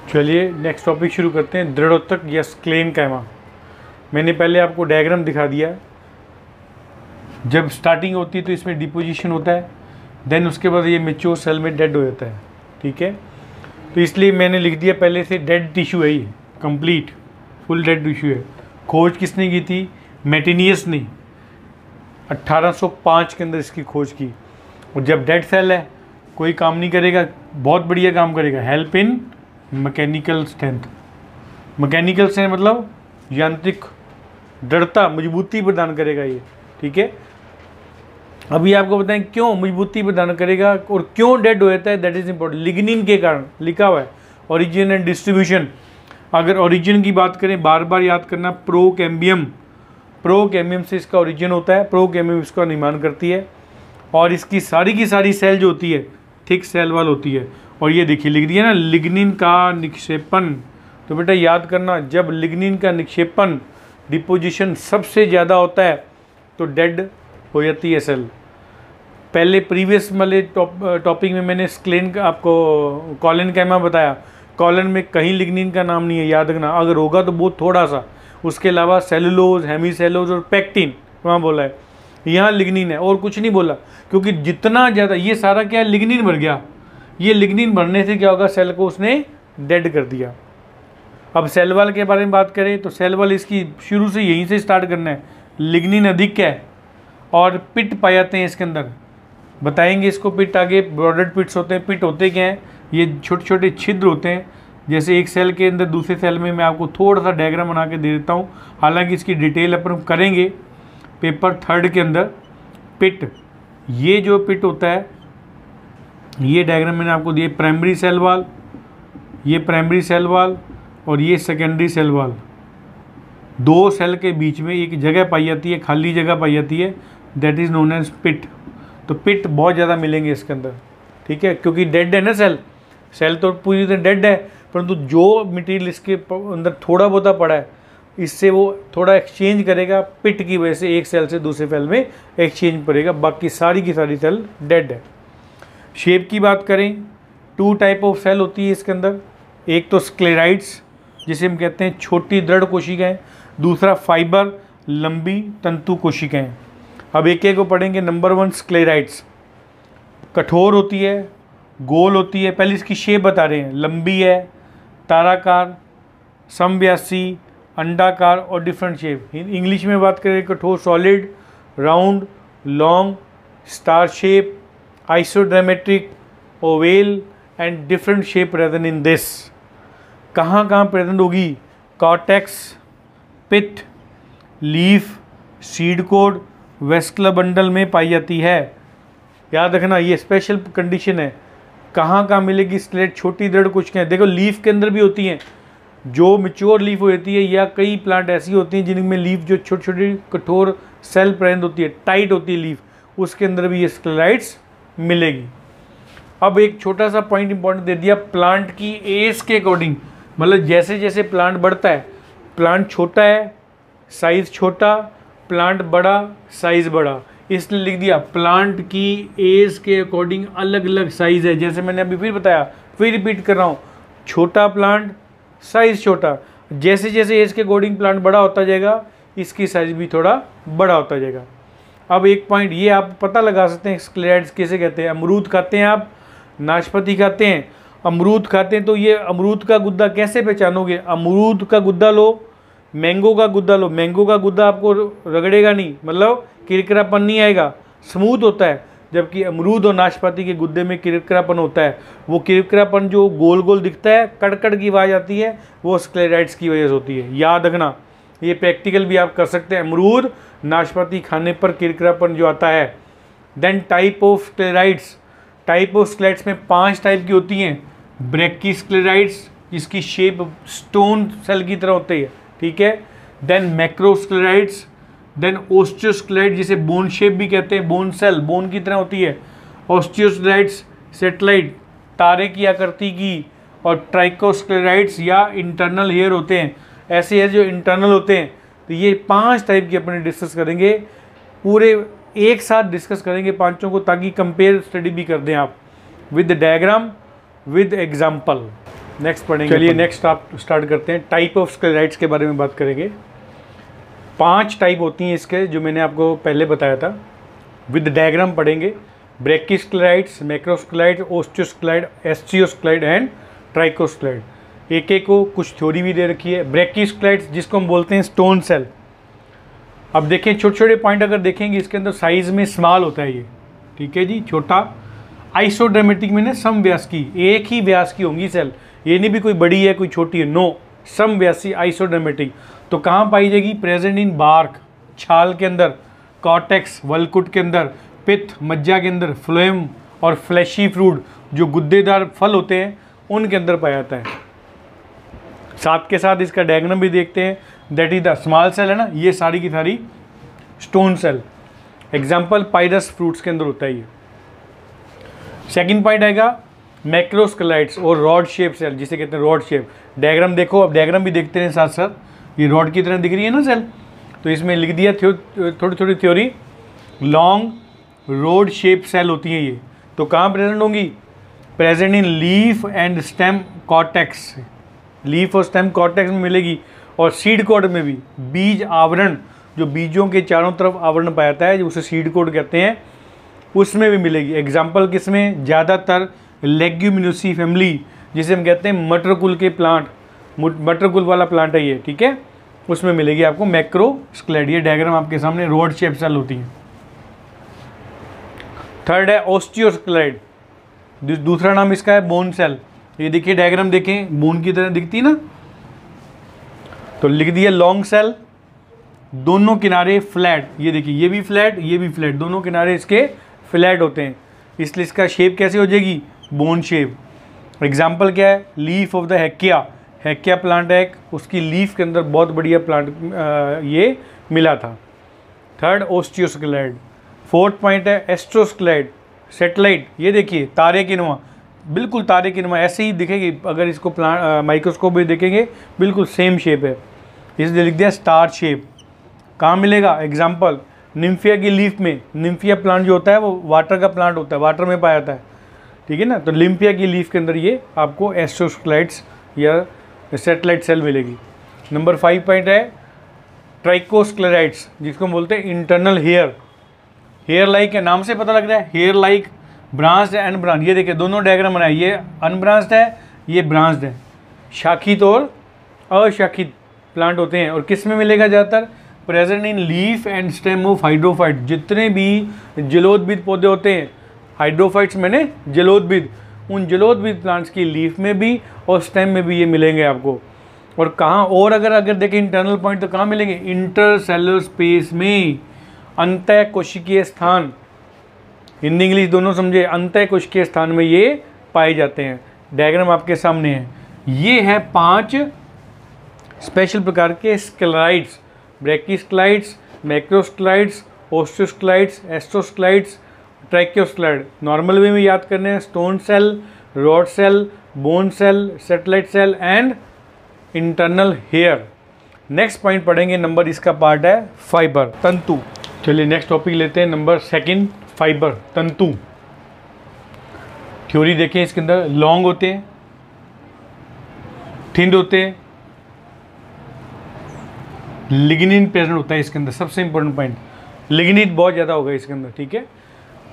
चलिए next topic शुरू करते हैं, दृढ़ोत्तक या स्क्लेरेन्काइमा। मैंने पहले आपको डायग्राम दिखा दिया। जब स्टार्टिंग होती है तो इसमें डिपोजिशन होता है, देन उसके बाद ये मैच्योर सेल में डेड हो जाता है। ठीक है, तो इसलिए मैंने लिख दिया पहले से डेड टिश्यू है, ये कंप्लीट फुल डेड टिश्यू है। खोज किसने की थी? मैटिनियस ने 1805 के अंदर इसकी खोज की। और जब डेड सेल है कोई काम नहीं करेगा, बहुत बढ़िया काम करेगा, help in mechanical strength. Mechanical strength मतलब यांत्रिक दृढ़ता, मजबूती प्रदान करेगा ये। ठीक है, अभी आपको बताएं क्यों मजबूती प्रदान करेगा और क्यों डेड हो जाता है, दैट इज इंपॉर्टेंट। लिग्निन के कारण लिखा हुआ है, ओरिजिन एंड डिस्ट्रीब्यूशन। अगर ओरिजिन की बात करें, बार बार याद करना, प्रोकैम्बियम, प्रोकैम्बियम से इसका ओरिजिन होता है, प्रोकैम्बियम इसका निर्माण करती है। और इसकी सारी की सारी सेल जो होती है थिक सेल वाल होती है। और ये देखिए लिख दिया ना, लिग्निन का निक्षेपण। तो बेटा याद करना, जब लिग्निन का निक्षेपण डिपोजिशन सबसे ज़्यादा होता है तो डेड हो जाती है सेल। पहले प्रीवियस वाले टॉपिक में मैंने स्क्लेन का आपको कॉलेनकाइमा बताया। कॉलन में कहीं लिग्निन का नाम नहीं है, याद रखना। अगर होगा तो बहुत थोड़ा सा, उसके अलावा सेलुलोज, हेमीसेलुलोज और पैक्टिन वहाँ बोला है। यहाँ लिग्निन है और कुछ नहीं बोला, क्योंकि जितना ज़्यादा ये सारा क्या है, लिग्निन भर गया। ये लिग्निन भरने से क्या होगा, सेल को उसने डेड कर दिया। अब सेल वॉल के बारे में बात करें तो सेल वॉल इसकी शुरू से यहीं से स्टार्ट करना है। लिग्निन अधिक है और पिट पाए जाते हैं इसके अंदर, बताएंगे इसको। पिट आगे ब्रॉडेड पिट्स होते हैं। पिट होते क्या हैं, ये छोटे छोटे छिद्र होते हैं। जैसे एक सेल के अंदर दूसरे सेल में मैं आपको थोड़ा सा डायग्राम बना के दे देता हूँ, हालांकि इसकी डिटेल अपन करेंगे पेपर 3 के अंदर। पिट, ये जो पिट होता है, ये डायग्राम मैंने आपको दिया, प्राइमरी सेल वॉल, ये प्राइमरी सेल वॉल और ये सेकेंडरी सेल वॉल। दो सेल के बीच में एक जगह पाई जाती है, खाली जगह पाई जाती है, दैट इज़ नोन एज पिट। तो पिट बहुत ज़्यादा मिलेंगे इसके अंदर। ठीक है, क्योंकि डेड है ना सेल, सेल तो पूरी तरह डेड है, परंतु जो मटेरियल इसके अंदर थोड़ा बहुत पड़ा है, इससे वो थोड़ा एक्सचेंज करेगा। पिट की वजह से एक सेल से दूसरे सेल में एक्सचेंज करेगा, बाकी सारी की सारी सेल डेड है। शेप की बात करें, 2 टाइप ऑफ सेल होती है इसके अंदर। एक तो स्क्लेराइड्स, जिसे हम कहते हैं छोटी दृढ़ कोशिकाएं, दूसरा फाइबर, लंबी तंतु कोशिकाएं। अब एक एक को पढ़ेंगे। नंबर 1 स्क्लेराइड्स, कठोर होती है, गोल होती है। पहले इसकी शेप बता रहे हैं, लंबी है, ताराकार, समव्यासी, अंडाकार और डिफरेंट शेप। इंग्लिश में बात करें कठोर, solid, round, long, star shape, isodiametric, oval and different shape present in this. कहाँ कहाँ प्रेजेंट होगी? Cortex, pit, leaf, seed coat, vascular bundle में पाई जाती है। याद रखना, ये स्पेशल कंडीशन है। कहाँ कहाँ मिलेगी स्लेट? छोटी दृढ़ कोशिकाएं। देखो लीफ के अंदर भी होती हैं, जो मैच्योर लीफ होती है, या कई प्लांट ऐसी होती हैं जिनमें लीफ जो छोटी छोटी कठोर सेल प्रेजेंट होती है, टाइट होती है लीफ, उसके अंदर भी ये स्क्लेराइड्स मिलेगी। अब एक छोटा सा पॉइंट इंपॉर्टेंट दे दिया, प्लांट की एज के अकॉर्डिंग, मतलब जैसे जैसे प्लांट बढ़ता है, प्लांट छोटा है साइज छोटा, प्लांट बड़ा साइज बड़ा, इसलिए लिख दिया प्लांट की एज के अकॉर्डिंग अलग अलग साइज है। जैसे मैंने अभी फिर बताया, फिर रिपीट कर रहा हूँ, छोटा प्लांट साइज छोटा, जैसे जैसे एज के अकॉर्डिंग प्लांट बड़ा होता जाएगा, इसकी साइज भी थोड़ा बड़ा होता जाएगा। अब एक पॉइंट ये आप पता लगा सकते हैं, स्क्लेराइड्स कैसे कहते हैं। अमरूद खाते हैं आप, नाशपाती खाते हैं, अमरूद खाते हैं, तो ये अमरूद का गुद्दा कैसे पहचानोगे? अमरूद का गुद्दा लो, मैंगो का गुद्दा लो, मैंगो का गुद्दा आपको रगड़ेगा नहीं, मतलब किरकिरापन नहीं आएगा, स्मूथ होता है। जबकि अमरूद और नाशपाती के गुद्दे में किरकिरापन होता है। वो किरकिरापन जो गोल गोल दिखता है, कड़कड़ की आवाज़ आती है, वो स्क्लेराइड्स की वजह से होती है। याद रखना, ये प्रैक्टिकल भी आप कर सकते हैं। अमरूद नाशपाती खाने पर किरकिरापन जो आता है। Then type of sclereids, type of sclereids में 5 टाइप की होती हैं। ब्रैकीस्क्लेराइड्स, जिसकी शेप स्टोन सेल की तरह होती है। ठीक है। देन मैक्रोस्क्लेराइड्स, देन ओस्टियोस्क्लेराइड, जिसे बोन शेप भी कहते हैं, बोन सेल बोन की तरह होती है। ऑस्टियोस्क्लेराइड्स सेटेलाइट, तारे की आकृति की। और ट्राइकोस्क्लेराइड्स या इंटरनल हेयर होते हैं, ऐसे हेयर जो इंटरनल होते हैं। तो ये 5 टाइप की अपने डिस्कस करेंगे, पूरे एक साथ डिस्कस करेंगे पांचों को, ताकि कंपेयर स्टडी भी कर दें आप with diagram with example. Next पढ़ेंगे। चलिए नेक्स्ट आप स्टार्ट करते हैं। टाइप ऑफ स्क्लेराइड्स के बारे में बात करेंगे। 5 टाइप होती हैं इसके, जो मैंने आपको पहले बताया था। विद डायग्राम पढ़ेंगे। ब्रैकीस्क्लेराइड्स, मैक्रोस्क्लेराइड, ओस्टियोस्क्लेराइड, एस्टियोस्क्लेराइड एंड ट्राइकोस्क्लेराइड। एक एक को कुछ थ्योरी भी दे रखी है। ब्रैकीस्क्लेराइड्स जिसको हम बोलते हैं स्टोन सेल। अब देखें छोटे छोटे पॉइंट अगर देखेंगे इसके अंदर साइज में स्मॉल होता है ये, ठीक है जी, छोटा। आइसोड्रामेटिक में सम व्यास की, एक ही व्यास की होंगी सेल, ये नहीं भी कोई बड़ी है कोई छोटी है, नो, सम व्यासी आइसोड्रामेटिक। तो कहाँ पाई जाएगी? प्रेजेंट इन बार्क, छाल के अंदर, कॉर्टेक्स वलकुट के अंदर, पित्त मज्जा के अंदर, फ्लोएम और फ्लैशी फ्रूट जो गुद्देदार फल होते हैं उनके अंदर पाया जाता है। साथ के साथ इसका डायग्राम भी देखते हैं। That is the small cell है ना, ये सारी की सारी stone cell. Example pyrus fruits के अंदर होता है ये। सेकंड पॉइंट आएगा मैक्रोस्क्लेराइड्स और रॉड शेप सेल, जिसे कहते हैं रॉड शेप। डायग्राम देखो, अब डायग्राम भी देखते हैं साथ साथ। ये रॉड की तरह दिख रही है ना सेल, तो इसमें लिख दिया थोड़ी थोड़ी theory. Long rod shape cell होती हैं ये, तो कहाँ प्रेजेंट होंगी? Present in leaf and stem cortex, leaf और स्टेम कॉर्टेक्स में मिलेगी। और सीड कोड में भी, बीज आवरण, जो बीजों के चारों तरफ आवरण पाया जाता है, जो उसे सीड कोड कहते हैं, उसमें भी मिलेगी। एग्जाम्पल किसमें? ज़्यादातर लेग्यूमिनोसी फैमिली, जिसे हम कहते हैं मटर कुल के प्लांट, मटर कुल वाला प्लांट है ये, ठीक है, उसमें मिलेगी आपको मैक्रोस्क्लेराइड। ये डायग्राम आपके सामने रोड शेप सेल होती है। थर्ड है ओस्टियोस्क्लेराइड, दूसरा नाम इसका है बोन सेल। ये देखिए डायग्राम देखें, बोन की तरह दिखती ना, तो लिख दिया लॉन्ग सेल, दोनों किनारे फ्लैट। ये देखिए ये भी फ्लैट, ये भी फ्लैट, दोनों किनारे इसके फ्लैट होते हैं, इसलिए इसका शेप कैसे हो जाएगी? Bone shape. एग्जाम्पल क्या है? लीफ ऑफ द हेक्या, हेक्या प्लांट है, उसकी लीफ के अंदर बहुत बढ़िया प्लांट ये मिला था। थर्ड ओस्टियोस्क्लेराइड। फोर्थ पॉइंट है एस्ट्रोस्क्लेराइड, सेटेलाइट। ये देखिए तारे की नुमा, बिल्कुल तारे की नुमा ऐसे ही दिखेगी, अगर इसको माइक्रोस्कोप में देखेंगे बिल्कुल सेम शेप है, इसलिए लिख दिया स्टार शेप। कहाँ मिलेगा? एग्जाम्पल निम्फिया की लीफ में, निम्फिया प्लांट जो होता है वो वाटर का प्लांट होता है, वाटर में पाया जाता है, ठीक है ना, तो निम्फिया की लीफ के अंदर ये आपको एस्ट्रोस्क्लेराइड्स या सेटेलाइट सेल मिलेगी। नंबर 5 पॉइंट है ट्राइकोस्क्लेराइड्स, जिसको हम बोलते हैं इंटरनल हेयर। हेयर लाइक है, नाम से पता लग रहा है, hair like, branched and branch. ये देखिए दोनों डायग्राम बनाए, ये अनब्रांच्ड है, ये ब्रांच्ड है। शाखित और अशाखित प्लांट होते हैं। और किस में मिलेगा ज़्यादातर? Present in leaf and stem of hydrophyte. जितने भी जलोदविद पौधे होते हैं, हाइड्रोफाइट्स मैंने जलोदविद, उन जलोदविद प्लांट्स की लीफ में भी और स्टेम में भी ये मिलेंगे आपको। और कहाँ और अगर देखें इंटरनल पॉइंट, तो कहाँ मिलेंगे? इंटरसेलुलर स्पेस में, अंतः कोशिकीय स्थान, हिंदी इंग्लिश दोनों समझे, अंतः कोशिकीय स्थान में ये पाए जाते हैं। डायग्राम आपके सामने है। ये है 5 स्पेशल प्रकार के स्क्लेराइड्स, ब्रैकीस्क्लेराइड्स, मैक्रोस्क्लेराइड्स, ओस्टियोस्क्लेराइड्स, एस्ट्रोस्क्लेराइड्स, ट्राइकोस्क्लेराइड। नॉर्मल वे में याद करने हैं, stone cell, rod cell, bone cell, satellite cell and internal hair. Next point पढ़ेंगे, नंबर इसका पार्ट है फाइबर, तंतु। चलिए नेक्स्ट टॉपिक लेते हैं, नंबर 2, फाइबर, तंतु। थ्योरी देखें इसके अंदर, लॉन्ग होते हैं, थिन होते हैं, लिग्निन प्रेजेंट होता है इसके अंदर। सबसे इंपॉर्टेंट पॉइंट, लिग्निन बहुत ज़्यादा होगा इसके अंदर, ठीक है।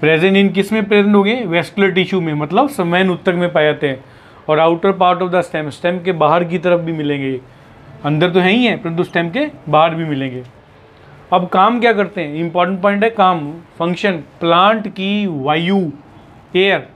प्रेजेंट इन किस में प्रेजेंट हो गए? वेस्कुलर टिश्यू में, मतलब समवैन उत्तक में पाए जाते हैं। और outer part of the stem, stem के बाहर की तरफ भी मिलेंगे, अंदर तो है ही है परंतु स्टेम के बाहर भी मिलेंगे। अब काम क्या करते हैं? इंपॉर्टेंट पॉइंट है काम, फंक्शन। प्लांट की वायु, एयर,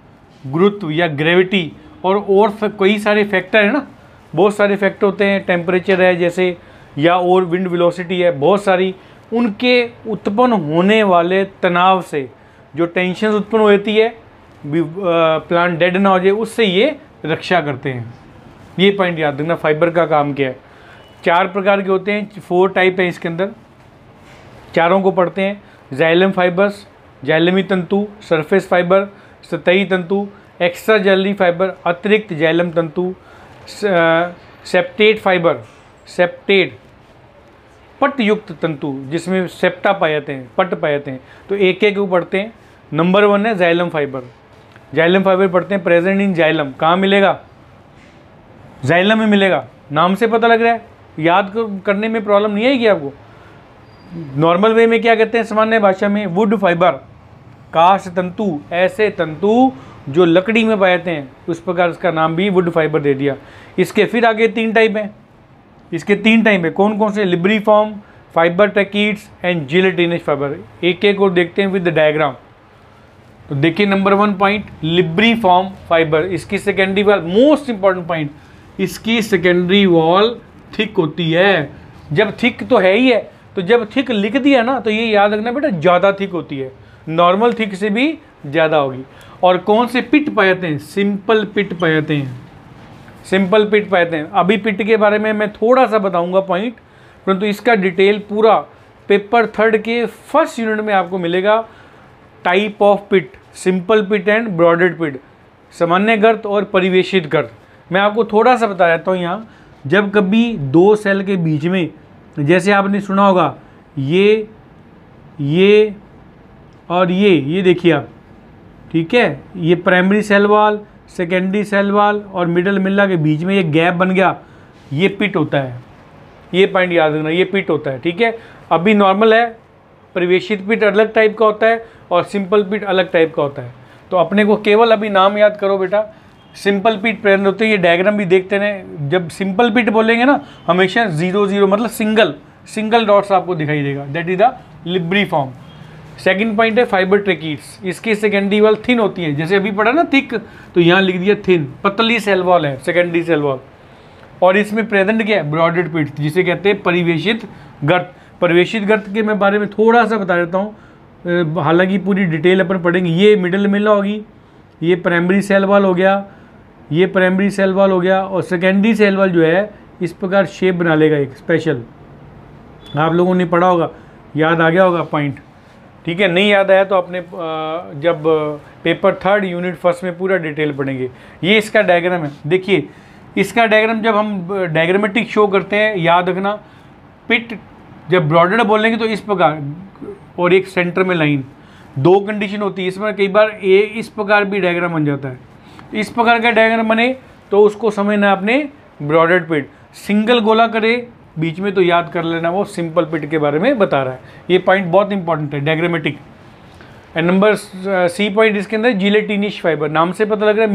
गुरुत्व या ग्रेविटी और कई सारे फैक्टर है ना, बहुत सारे फैक्टर होते हैं, टेम्परेचर है जैसे, या और विंड वेलोसिटी है, बहुत सारी, उनके उत्पन्न होने वाले तनाव से जो टेंशन उत्पन्न होती है, प्लांट डेड ना हो जाए, उससे ये रक्षा करते हैं। ये पॉइंट याद रखना, फाइबर का काम क्या है। 4 प्रकार के होते हैं, 4 टाइप है इसके अंदर, चारों को पढ़ते हैं। जाइलम फाइबर्स, जाइलमी तंतु, सरफेस फाइबर, सतही तंतु, एक्स्ट्रा जाइलरी फाइबर, अतिरिक्त जाइलम तंतु, सेप्टेट फाइबर, सेप्टेट पट युक्त तंतु, जिसमें सेप्टा पाए जाते हैं, पट पाए जाते हैं। तो एक एक को पढ़ते हैं। नंबर 1 है जाइलम फाइबर। जाइलम फाइबर पढ़ते हैं, प्रेजेंट इन जाइलम, कहाँ मिलेगा? जाइलम में मिलेगा, नाम से पता लग रहा है, याद करने में प्रॉब्लम नहीं आएगी आपको। नॉर्मल वे में क्या कहते हैं सामान्य भाषा में, वुड फाइबर, काष्ठ तंतु, ऐसे तंतु जो लकड़ी में पाए जाते हैं, उस प्रकार इसका नाम भी वुड फाइबर दे दिया। इसके फिर आगे 3 टाइप हैं, इसके 3 टाइप है, कौन कौन से, libriform, fibre tracheids and gelatinous fibre. एक एक और देखते हैं विद डायग्राम। तो देखिए नंबर 1 पॉइंट, लिब्रीफॉर्म फाइबर, इसकी secondary wall, most important point, इसकी सेकेंडरी वॉल थिक होती है। जब थिक तो है ही है, तो जब थिक लिख दिया ना तो ये याद रखना बेटा ज़्यादा थिक होती है, नॉर्मल थिक से भी ज़्यादा होगी। और कौन से पिट पाए जाते हैं, सिंपल पिट पाए जाते हैं, सिंपल पिट पाए जाते हैं। अभी पिट के बारे में मैं थोड़ा सा बताऊंगा पॉइंट, परंतु इसका डिटेल पूरा पेपर 3 के फर्स्ट यूनिट में आपको मिलेगा। Type of pit, simple pit and bordered pit, सामान्य गर्त और परिवेशित गर्त। मैं आपको थोड़ा सा बता देता हूँ यहाँ, जब कभी 2 सेल के बीच में, जैसे आपने सुना होगा ये और ये देखिए आप, ठीक है, ये primary cell wall, secondary cell wall और मिडल मिला के बीच में ये गैप बन गया, ये पिट होता है। ये पॉइंट याद रखना, ये पिट होता है, ठीक है। अभी नॉर्मल है, परिवेशित पिट अलग टाइप का होता है और सिंपल पिट अलग टाइप का होता है। तो अपने को केवल अभी नाम याद करो बेटा, सिंपल पिट प्रेजेंट होते हैं। ये डायग्राम भी देखते हैं, जब सिंपल पिट बोलेंगे ना हमेशा 0 0 मतलब सिंगल डॉट्स आपको दिखाई देगा, that is the libriform. Second point है फाइबर ट्रैकीड्स, इसकी सेकेंडरी वॉल थिन होती है, जैसे अभी पढ़ा ना थिक, तो यहाँ लिख दिया थिन, पतली सेल वॉल है सेकेंडरी सेल वॉल। और इसमें प्रेजेंट क्या है, ब्रॉडेड पिट, जिसे कहते हैं परिवेशित गर्त। परिवेशित गर्त के मैं बारे में थोड़ा सा बता देता हूँ, हालांकि पूरी डिटेल अपन पढ़ेंगे। ये मिडल मिला होगी, ये प्राइमरी सेल वॉल हो गया, ये प्राइमरी सेल वॉल हो गया, और सेकेंडरी सेल वॉल जो है इस प्रकार शेप बना लेगा एक स्पेशल। आप लोगों ने पढ़ा होगा, याद आ गया होगा पॉइंट, ठीक है। नहीं याद आया तो अपने जब पेपर 3 यूनिट 1 में पूरा डिटेल पढ़ेंगे। ये इसका डायग्राम है, देखिए इसका डायग्राम जब हम डायग्रामेटिक शो करते हैं, याद रखना पिट जब ब्रॉडेड बोलेंगे तो इस प्रकार, और एक सेंटर में लाइन, 2 कंडीशन होती है इसमें। कई बार इस प्रकार भी डायग्राम बन जाता है, इस प्रकार का डायग्राम बने तो उसको समझना आपने ब्रॉडेड पिट। सिंगल गोला करे बीच में तो याद कर लेना, वो सिंपल पिट के बारे में बता रहा है। ये पॉइंट बहुत इंपॉर्टेंट है, diagrammatic. And number C point इसके अंदर जिलेटिनिश फाइबर, नाम से पता लग रहा है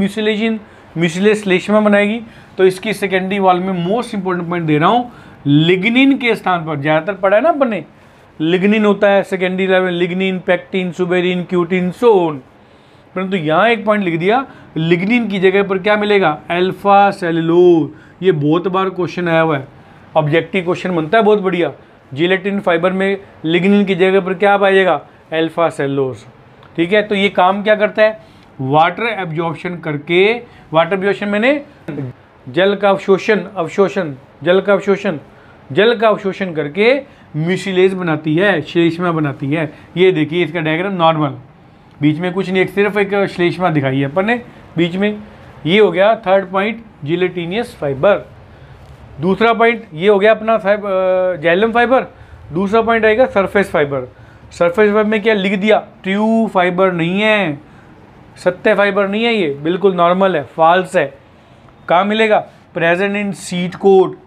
म्यूसिलेज श्लेष्मा बनाएगी। तो इसकी सेकेंडरी वॉल में मोस्ट इंपॉर्टेंट पॉइंट दे रहा हूँ, लिग्निन के स्थान पर, ज़्यादातर पढ़ा है ना अपने, लिग्निन होता है secondary level, lignin, pectin, suberin, cutin, so on. परंतु यहाँ एक पॉइंट लिख दिया, लिग्निन की जगह पर क्या मिलेगा, अल्फा सेलुलोज। ये बहुत बार क्वेश्चन आया हुआ है, ऑब्जेक्टिव क्वेश्चन बनता है बहुत बढ़िया। जिलेटिन फाइबर में लिग्निन की जगह पर क्या पाइएगा, अल्फा सेलुलोज, ठीक है। तो ये काम क्या करता है, वाटर एब्जॉर्प्शन करके, वाटर एब्जॉर्प्शन मैंने जल का अवशोषण करके म्यूसिलेज बनाती है, श्लेष्मा बनाती है। ये देखिए इसका डायग्राम नॉर्मल, बीच में कुछ नहीं, सिर्फ एक श्लेष्मा दिखाई है अपन ने बीच में। ये हो गया 3rd पॉइंट, जिलेटिनियस फाइबर। दूसरा पॉइंट ये हो गया अपना जाइलम फाइबर। दूसरा पॉइंट आएगा सरफेस फाइबर। सरफेस फाइबर में क्या लिख दिया, ट्रू फाइबर नहीं है, सत्य फाइबर नहीं है, ये बिल्कुल नॉर्मल है, फॉल्स है। कहाँ मिलेगा, प्रेजेंट इन सीड कोट,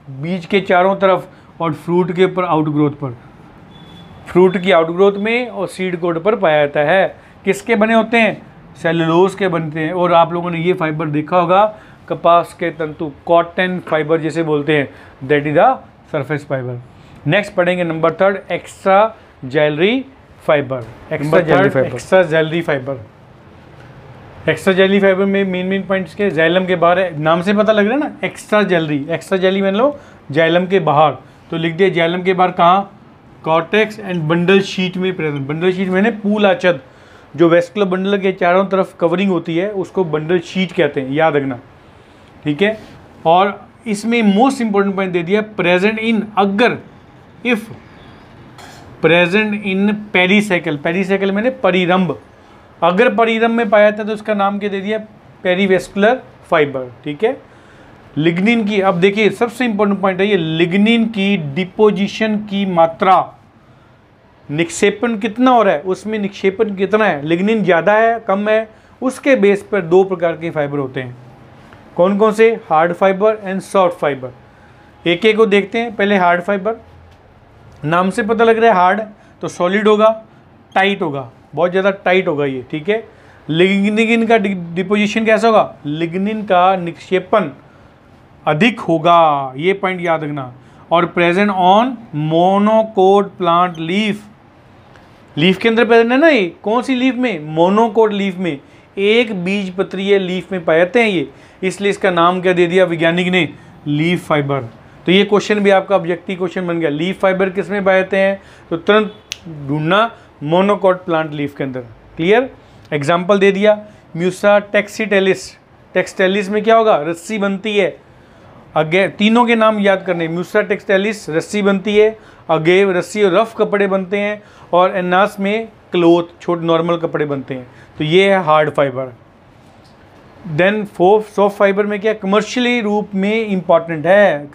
बीज के चारों तरफ और फ्रूट के ऊपर आउटग्रोथ पर, फ्रूट की आउटग्रोथ में और सीड कोट पर पाया जाता है। किसके बने होते हैं, सेलुलोज के बनते हैं। और आप लोगों ने ये फाइबर देखा होगा, कपास के तंतु, कॉटन फाइबर जिसे बोलते हैं, that is the surface fibre. Next पढ़ेंगे number 3, extra xylary fibre. Extra xylary fibre, extra xylary fibre में मेन पॉइंट्स के, जाइलम के बाहर है, नाम से पता लग रहा है ना, एक्स्ट्रा जैलरी मान लो जाइलम के बाहर, तो लिख दिया जाइलम के बाहर कहाँ, कॉर्टेक्स एंड बंडल शीट में प्रेजेंट। बंडल शीट मैंने पूल आचद, जो वेस्कुलर बंडल के चारों तरफ कवरिंग होती है उसको बंडल शीट कहते हैं, याद रखना, ठीक है। और इसमें मोस्ट इंपॉर्टेंट पॉइंट दे दिया, प्रेजेंट इन, अगर, if present in pericycle, pericycle मैंने परिरंभ, अगर परिरंभ में पाया था तो उसका नाम क्या दे दिया, पेरीवेस्कुलर फाइबर, ठीक है। लिग्निन की, अब देखिए सबसे इंपॉर्टेंट पॉइंट है ये, लिग्निन की डिपोजिशन की मात्रा, निक्षेपण कितना हो रहा है, उसमें निक्षेपण कितना है, लिग्निन ज़्यादा है कम है, उसके बेस पर 2 प्रकार के फाइबर होते हैं। कौन कौन से? Hard fibre and soft fibre. एक एक को देखते हैं। पहले हार्ड फाइबर, नाम से पता लग रहा है हार्ड, तो सॉलिड होगा, टाइट होगा, बहुत ज़्यादा टाइट होगा ये, ठीक है। लिग्निन का डिपोजिशन कैसा होगा? लिग्निन का निक्षेपण अधिक होगा, ये पॉइंट याद रखना। और present on monocot plant leaf, leaf के अंदर प्रेजेंट है ना ये, कौन सी लीफ में? मोनोकोट लीफ में, एक बीज पत्रीय लीफ में पाए जाते हैं ये, इसलिए इसका नाम क्या दे दिया वैज्ञानिक ने? Leaf fibre. तो ये क्वेश्चन भी आपका ऑब्जेक्टिव क्वेश्चन बन गया। लीफ फाइबर किस में पाए जाते हैं? तो तुरंत ढूंढना मोनोकोट प्लांट लीफ के अंदर। क्लियर? एग्जाम्पल दे दिया, म्यूसा टेक्सिटेलिस, टेक्सटेलिस में क्या होगा? रस्सी बनती है। अगेव, तीनों के नाम याद करने, म्यूसा टेक्सटेलिस रस्सी बनती है, अगेव रस्सी और रफ कपड़े बनते हैं, और एनास में क्लोथ छोटे नॉर्मल कपड़े बनते हैं। तो ये है hard fibre. Then soft fibre में क्या? कमर्शियली रूप में इंपॉर्टेंट है।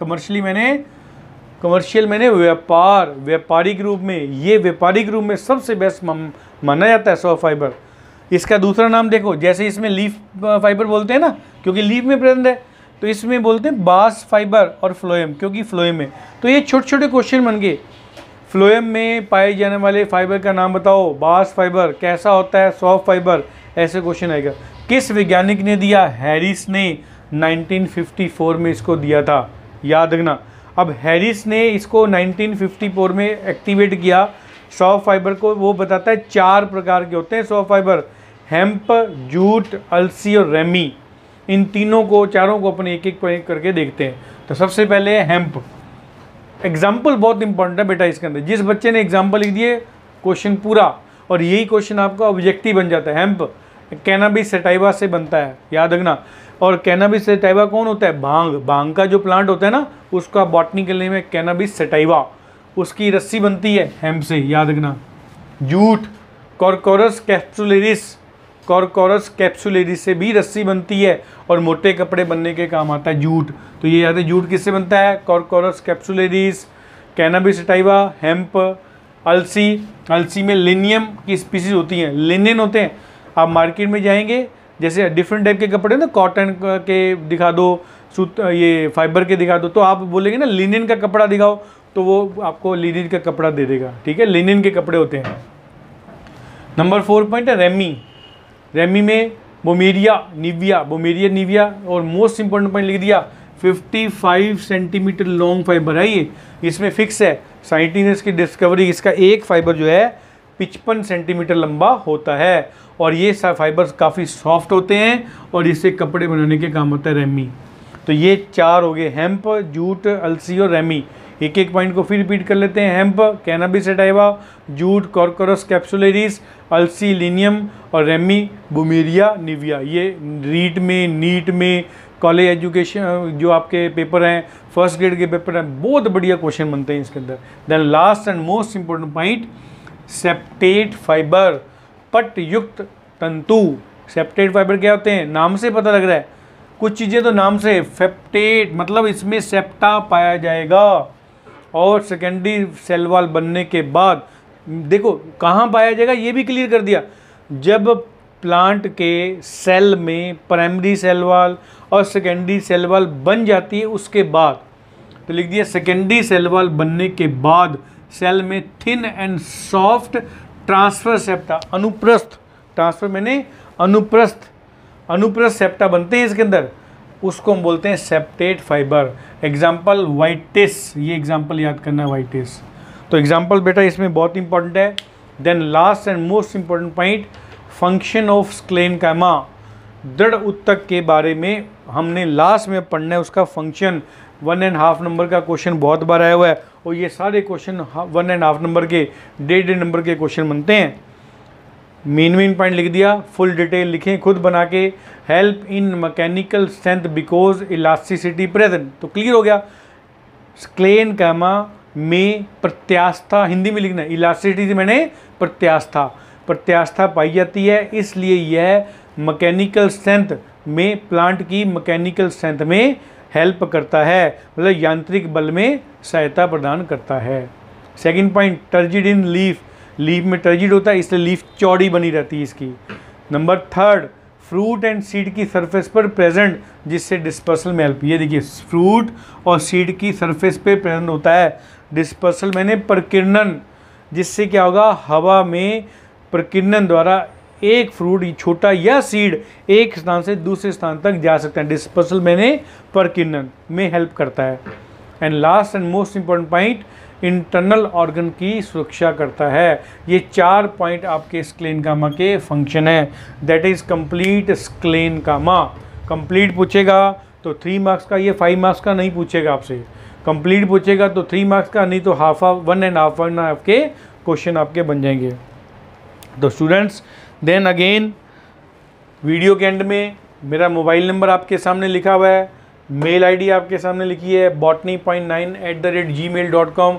कमर्शियल मैंने व्यापार, व्यापारिक रूप में, ये व्यापारिक रूप में सबसे बेस्ट माना जाता है सॉफ्ट फाइबर। इसका दूसरा नाम देखो, जैसे इसमें लीफ फाइबर बोलते हैं ना, क्योंकि लीफ में प्रेजेंट है, तो इसमें बोलते हैं बास फाइबर और फ्लोएम, क्योंकि फ्लोएम है। तो ये छोटे छोटे क्वेश्चन बन गए। फ्लोएम में पाए जाने वाले फाइबर का नाम बताओ, बास फाइबर। कैसा होता है? Soft fibre. ऐसे क्वेश्चन आएगा। किस वैज्ञानिक ने दिया? हैरिस ने 1954 में इसको दिया था, याद रखना। अब हैरिस ने इसको 1954 में एक्टिवेट किया सॉफ्ट फाइबर को। वो बताता है 4 प्रकार के होते हैं सॉफ्ट फाइबर, हेम्प, जूट, अलसी और रेमी। इन तीनों को, चारों को अपने एक एक पॉइंट करके देखते हैं। तो सबसे पहले हेम्प। एग्जाम्पल बहुत इंपॉर्टेंट है बेटा इसके अंदर। जिस बच्चे ने एग्जाम्पल लिख दिए, क्वेश्चन पूरा, और यही क्वेश्चन आपका ऑब्जेक्टिव बन जाता है। हेम्प कैनाबिस सटाइवा से बनता है, याद रखना। और कैनाबिस सटाइवा कौन होता है? भांग। भांग का जो प्लांट होता है ना, उसका बॉटनिकल नेम है कैनाबिस सटाइवा। उसकी रस्सी बनती है हेम्प से, याद रखना। Jute, Corchorus capsularis, Corchorus capsularis से भी रस्सी बनती है, और मोटे कपड़े बनने के काम आता है जूट। तो ये याद है, जूट किससे बनता है? Corchorus capsularis, cannabis sativa, hemp, अलसी। अलसी में लिनियम की स्पीसीज होती हैं, लिनेन होते हैं। आप मार्केट में जाएंगे, जैसे डिफरेंट टाइप के कपड़े ना, कॉटन के दिखा दो, सूत, ये फाइबर के दिखा दो, तो आप बोलेंगे ना लिनेन का कपड़ा दिखाओ, तो वो आपको लिनेन का कपड़ा दे देगा, ठीक है। लिनेन के कपड़े होते हैं। नंबर 4 पॉइंट है रेमी। रेमी में बोमेरिया निविया, बोमेरिया निविया। और मोस्ट इंपॉर्टेंट पॉइंट लिख दिया, 55 सेंटीमीटर लॉन्ग फाइबर है ये, इसमें फिक्स है। साइंटिस्ट ने इसकी डिस्कवरी, इसका एक फाइबर जो है 55 सेंटीमीटर लंबा होता है, और ये फाइबर्स काफ़ी सॉफ्ट होते हैं, और इससे कपड़े बनाने के काम होता है रेमी। तो ये 4 हो गए, हेम्प, जूट, अलसी और रेमी। एक एक पॉइंट को फिर रिपीट कर लेते हैं। Hemp cannabis sativa, jute Corchorus capsularis, अलसी लिनियम, और रेमी बुमेरिया निविया। ये रीट में, नीट में, कॉलेज एजुकेशन जो आपके पेपर हैं, फर्स्ट ग्रेड के पेपर हैं, बहुत बढ़िया क्वेश्चन बनते हैं इसके अंदर। Then last and most important point, septate fibre, पट युक्त तंतु। सेप्टेट फाइबर क्या होते हैं? नाम से पता लग रहा है, कुछ चीज़ें तो नाम से। फेप्टेट मतलब इसमें सेप्टा पाया जाएगा, और सेकेंडरी सेल वॉल बनने के बाद देखो कहाँ पाया जाएगा, ये भी क्लियर कर दिया। जब प्लांट के सेल में प्राइमरी सेल वॉल और सेकेंडरी सेल वॉल बन जाती है, उसके बाद, तो लिख दिया सेकेंडरी सेल वॉल बनने के बाद सेल में thin and soft transfer septa, अनुप्रस्थ, ट्रांसफर मैंने अनुप्रस्थ, अनुप्रस्थ सेप्टा बनते हैं इसके अंदर, उसको हम बोलते हैं सेप्टेट फाइबर। एग्जाम्पल वाइटिस, ये एग्जाम्पल याद करना है वाइटिस। तो एग्जाम्पल बेटा इसमें बहुत इंपॉर्टेंट है। Then last and most important point, function of sclerenchyma. दृढ़ उत्तक के बारे में हमने लास्ट में पढ़ना है, उसका फंक्शन। 1.5 नंबर का क्वेश्चन बहुत बार आया हुआ है, और ये सारे क्वेश्चन 1.5 नंबर के, 1.5 नंबर के क्वेश्चन बनते हैं। मेन पॉइंट लिख दिया, फुल डिटेल लिखें खुद बना के। Help in mechanical strength because elasticity present, तो क्लियर हो गया। स्क्लेनकाइमा में प्रत्यास्था, हिंदी में लिखना है, इलास्टिसिटी मैंने प्रत्यास्था, प्रत्यास्था पाई जाती है, इसलिए यह मैकेनिकल स्ट्रेंथ में, प्लांट की मैकेनिकल स्ट्रेंथ में हेल्प करता है, मतलब यांत्रिक बल में सहायता प्रदान करता है। सेकंड पॉइंट, टर्जिड इन लीफ, लीफ में टर्जिड होता है, इसलिए लीफ चौड़ी बनी रहती है इसकी। नंबर 3, फ्रूट एंड सीड की सरफेस पर प्रेजेंट, जिससे डिस्पर्सल में हेल्प। ये देखिए फ्रूट और सीड की सरफेस पे प्रेजेंट होता है डिस्पर्सल मैंने प्रकीर्णन, जिससे क्या होगा, हवा में प्रकीर्णन द्वारा एक फ्रूट छोटा या सीड एक स्थान से दूसरे स्थान तक जा सकता है। डिस्पर्सल मैंने प्रकीर्णन में हेल्प करता है। And last and most important point, internal organ की सुरक्षा करता है। ये 4 पॉइंट आपके स्क्लेनकामा के फंक्शन है। That is complete sclerenchyma. Complete पूछेगा तो 3 मार्क्स का, ये 5 मार्क्स का नहीं पूछेगा आपसे। कंप्लीट पूछेगा तो 3 मार्क्स का, नहीं तो हाफ 1.5 के क्वेश्चन आपके बन जाएंगे। तो स्टूडेंट्स, देन अगेन वीडियो के एंड में मेरा मोबाइल नंबर आपके सामने लिखा हुआ है, मेल आईडी आपके सामने लिखी है botany.9@gmail.com।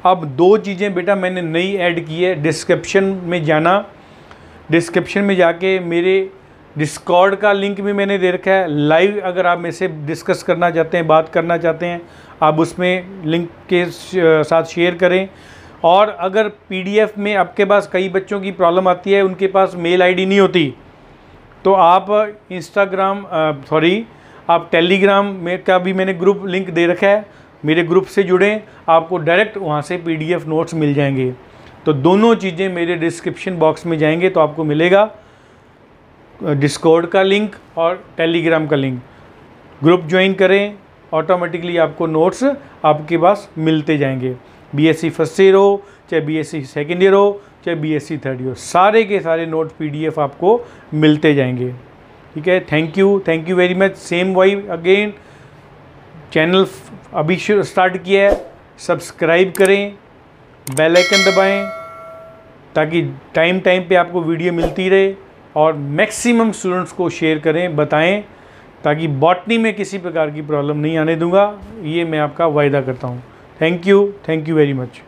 अब 2 चीज़ें बेटा मैंने नई ऐड की है। डिस्क्रिप्शन में जाना, डिस्क्रिप्शन में जाके मेरे डिस्कॉर्ड का लिंक भी मैंने दे रखा है। लाइव अगर आप मेरे से डिस्कस करना चाहते हैं, बात करना चाहते हैं, आप उसमें लिंक के साथ शेयर करें। और अगर पीडीएफ में आपके पास कई बच्चों की प्रॉब्लम आती है, उनके पास मेल आईडी नहीं होती, तो आप आप टेलीग्राम में का भी मैंने ग्रुप लिंक दे रखा है, मेरे ग्रुप से जुड़ें, आपको डायरेक्ट वहाँ से पीडीएफ नोट्स मिल जाएंगे। तो दोनों चीज़ें मेरे डिस्क्रिप्शन बॉक्स में जाएंगे तो आपको मिलेगा, डिस्कॉर्ड का लिंक और टेलीग्राम का लिंक। ग्रुप ज्वाइन करें, ऑटोमेटिकली आपको नोट्स आपके पास मिलते जाएंगे। बीएससी फर्स्ट ईयर हो, चाहे बीएससी सेकेंड ईयर हो, चाहे बीएससी थर्ड ईयर, सारे के सारे नोट पीडीएफ आपको मिलते जाएंगे। ठीक है, थैंक यू वेरी मच। सेम वाई अगेन, चैनल अभी स्टार्ट किया है, सब्सक्राइब करें, बेल आइकन दबाएं, ताकि टाइम पे आपको वीडियो मिलती रहे। और मैक्सिमम स्टूडेंट्स को शेयर करें, बताएं, ताकि बॉटनी में किसी प्रकार की प्रॉब्लम नहीं आने दूंगा, ये मैं आपका वायदा करता हूँ। Thank you very much.